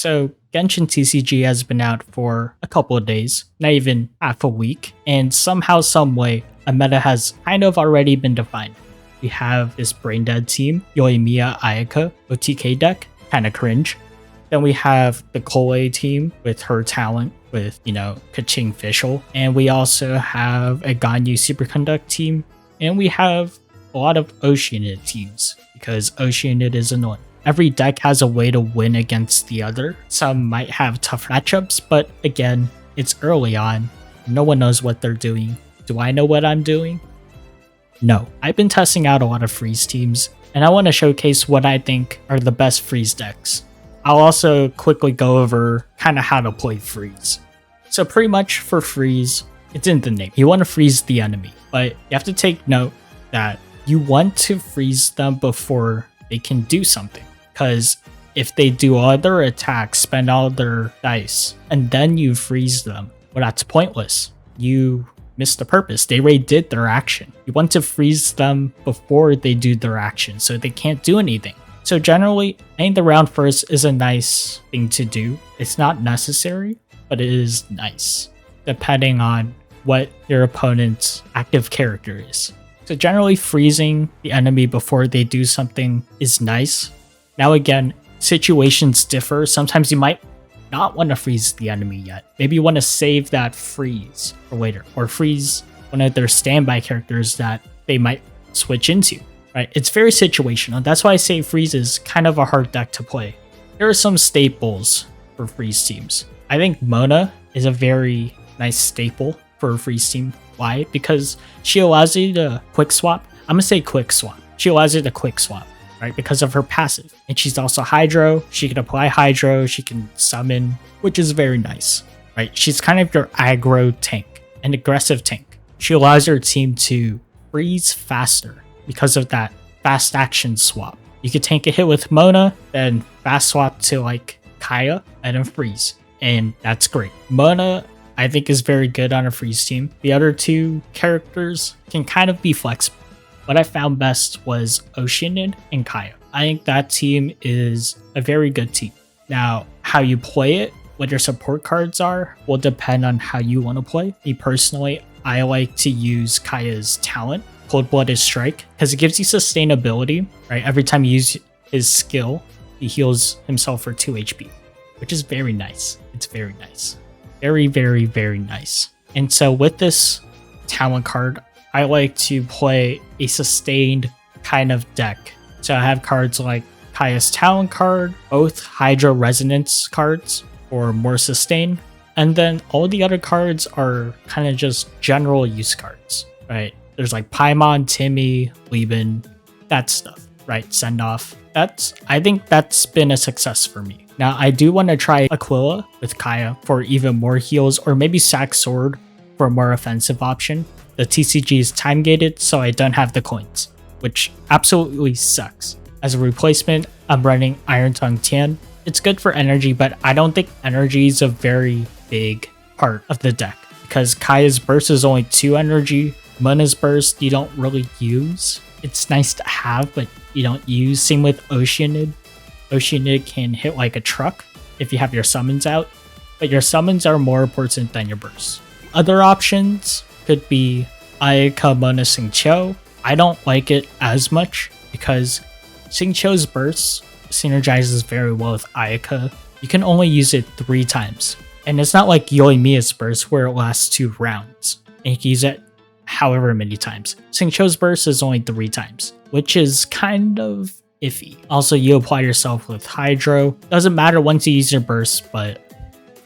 So Genshin TCG has been out for a couple of days, not even half a week, and somehow, someway, a meta has kind of already been defined. We have this brain dead team, Yoimiya Ayaka OTK deck, kinda cringe. Then we have the Kole team with her talent with, Kaching Fischl. And we also have a Ganyu Superconduct team. And we have a lot of Oceanid teams because Oceanid is annoying. Every deck has a way to win against the other. Some might have tough matchups, but again, it's early on. No one knows what they're doing. Do I know what I'm doing? No. I've been testing out a lot of freeze teams, and I want to showcase what I think are the best freeze decks. I'll also quickly go over kind of how to play freeze. So pretty much for freeze, it's in the name. You want to freeze the enemy, but you have to take note that you want to freeze them before they can do something. Because if they do all their attacks, spend all their dice, and then you freeze them, well, that's pointless. You missed the purpose. They already did their action. You want to freeze them before they do their action, so they can't do anything. So generally, ending the round first is a nice thing to do. It's not necessary, but it is nice, depending on what your opponent's active character is. So generally, freezing the enemy before they do something is nice. Now again, situations differ. Sometimes you might not want to freeze the enemy yet. Maybe you want to save that freeze for later, or freeze one of their standby characters that they might switch into, right? It's very situational. That's why I say freeze is kind of a hard deck to play. There are some staples for freeze teams. I think Mona is a very nice staple for a freeze team. Why? Because she allows you to quick swap. I'm gonna say quick swap. She allows you to quick swap, right? Because of her passive. And she's also Hydro. She can apply Hydro. She can summon, which is very nice, right? She's kind of your aggro tank, an aggressive tank. She allows your team to freeze faster because of that fast action swap. You could tank a hit with Mona, then fast swap to like Kaya, and then freeze. And that's great. Mona, I think, is very good on a freeze team. The other two characters can kind of be flexible. What I found best was Oceanid and Kaya. I think that team is a very good team. Now, how you play it, what your support cards are, will depend on how you want to play. Me personally, I like to use Kaya's talent, Cold-Blooded Strike, because it gives you sustainability, right? Every time you use his skill, he heals himself for 2 HP, which is very nice. It's very nice. Very, very, very nice. And so with this talent card, I like to play a sustained kind of deck. So I have cards like Kaya's talent card, both Hydro Resonance cards for more sustain. And then all the other cards are kind of just general use cards, right? There's like Paimon, Timmy, Lieben, that stuff, right? Send off. I think that's been a success for me. Now, I do want to try Aquila with Kaya for even more heals, or maybe Sack Sword for a more offensive option. The TCG is time gated, so I don't have the coins, which absolutely sucks. As a replacement, I'm running Iron Tongue Tian. It's good for energy, but I don't think energy is a very big part of the deck because Kaya's burst is only 2 energy. Mona's burst you don't really use. It's nice to have, but you don't use. Same with Oceanid. Oceanid can hit like a truck if you have your summons out, but your summons are more important than your bursts. Other options could be Ayaka Mona Xingqiu. I don't like it as much because Xingqiu's burst synergizes very well with Ayaka. You can only use it 3 times. And it's not like Yoimiya's burst where it lasts 2 rounds. And you can use it however many times. Xingqiu's burst is only 3 times, which is kind of iffy. Also, you apply yourself with Hydro. Doesn't matter once you use your burst, but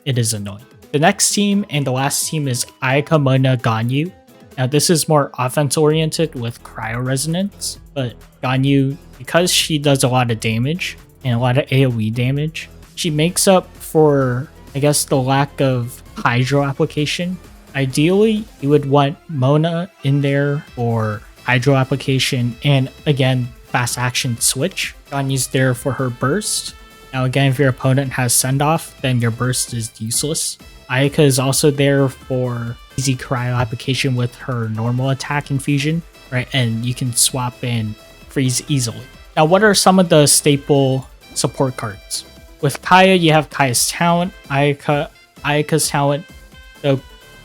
it is annoying. The next team and the last team is Ayaka Mona Ganyu. Now this is more offense oriented with Cryo Resonance, but Ganyu, because she does a lot of damage and a lot of AoE damage, she makes up for, I guess, the lack of Hydro application. Ideally, you would want Mona in there for Hydro application and, again, fast action switch. Ganyu's there for her burst. Now again, if your opponent has send off, then your burst is useless. Ayaka is also there for easy cryo application with her normal attack infusion, right? And you can swap and freeze easily. Now, what are some of the staple support cards? With Kaya, you have Kaya's talent, Ayaka's talent. So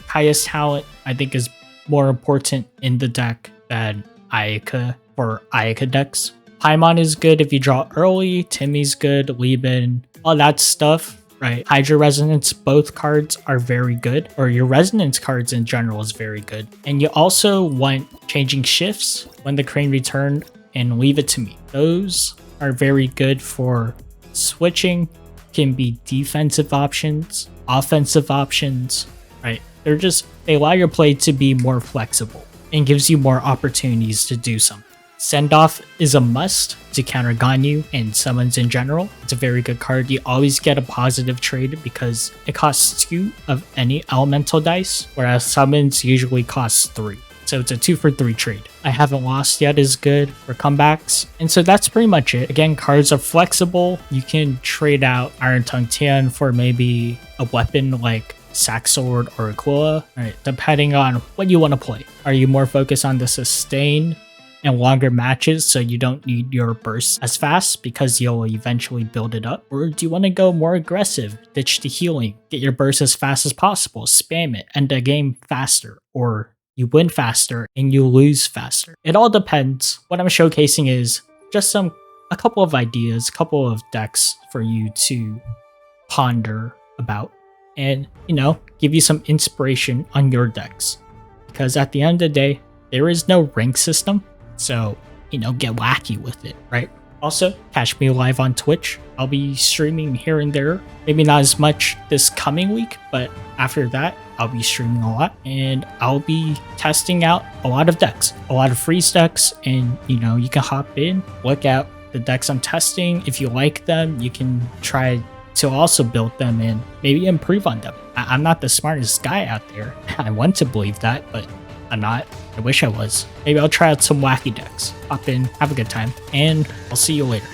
Kaya's talent, I think, is more important in the deck than Ayaka for Ayaka decks. Paimon is good if you draw early, Timmy's good, Lieben, all that stuff, right? Hydra Resonance, both cards are very good, or your Resonance cards in general is very good. And you also want Changing Shifts, When the Crane Returned, and Leave It to Me. Those are very good for switching, can be defensive options, offensive options, right? They allow your play to be more flexible and gives you more opportunities to do something. Send Off is a must to counter Ganyu and summons in general. It's a very good card. You always get a positive trade because it costs 2 of any elemental dice, whereas summons usually costs 3. So it's a 2 for 3 trade. I Haven't Lost Yet is good for comebacks. And so that's pretty much it. Again, cards are flexible. You can trade out Iron Tongue Tian for maybe a weapon like Sack Sword or Aquila, right? Depending on what you want to play. Are you more focused on the sustain and longer matches so you don't need your burst as fast because you'll eventually build it up? Or do you want to go more aggressive, ditch the healing, get your burst as fast as possible, spam it, end the game faster, or you win faster and you lose faster? It all depends. What I'm showcasing is just a couple of ideas, a couple of decks for you to ponder about and, give you some inspiration on your decks. Because at the end of the day, there is no rank system. So, get wacky with it, right? Also, catch me live on Twitch. I'll be streaming here and there. Maybe not as much this coming week, but after that, I'll be streaming a lot. And I'll be testing out a lot of decks, a lot of freeze decks. And, you can hop in, look at the decks I'm testing. If you like them, you can try to also build them and maybe improve on them. I'm not the smartest guy out there. I want to believe that, but I'm not. I wish I was. Maybe I'll try out some wacky decks. Hop in, have a good time, and I'll see you later.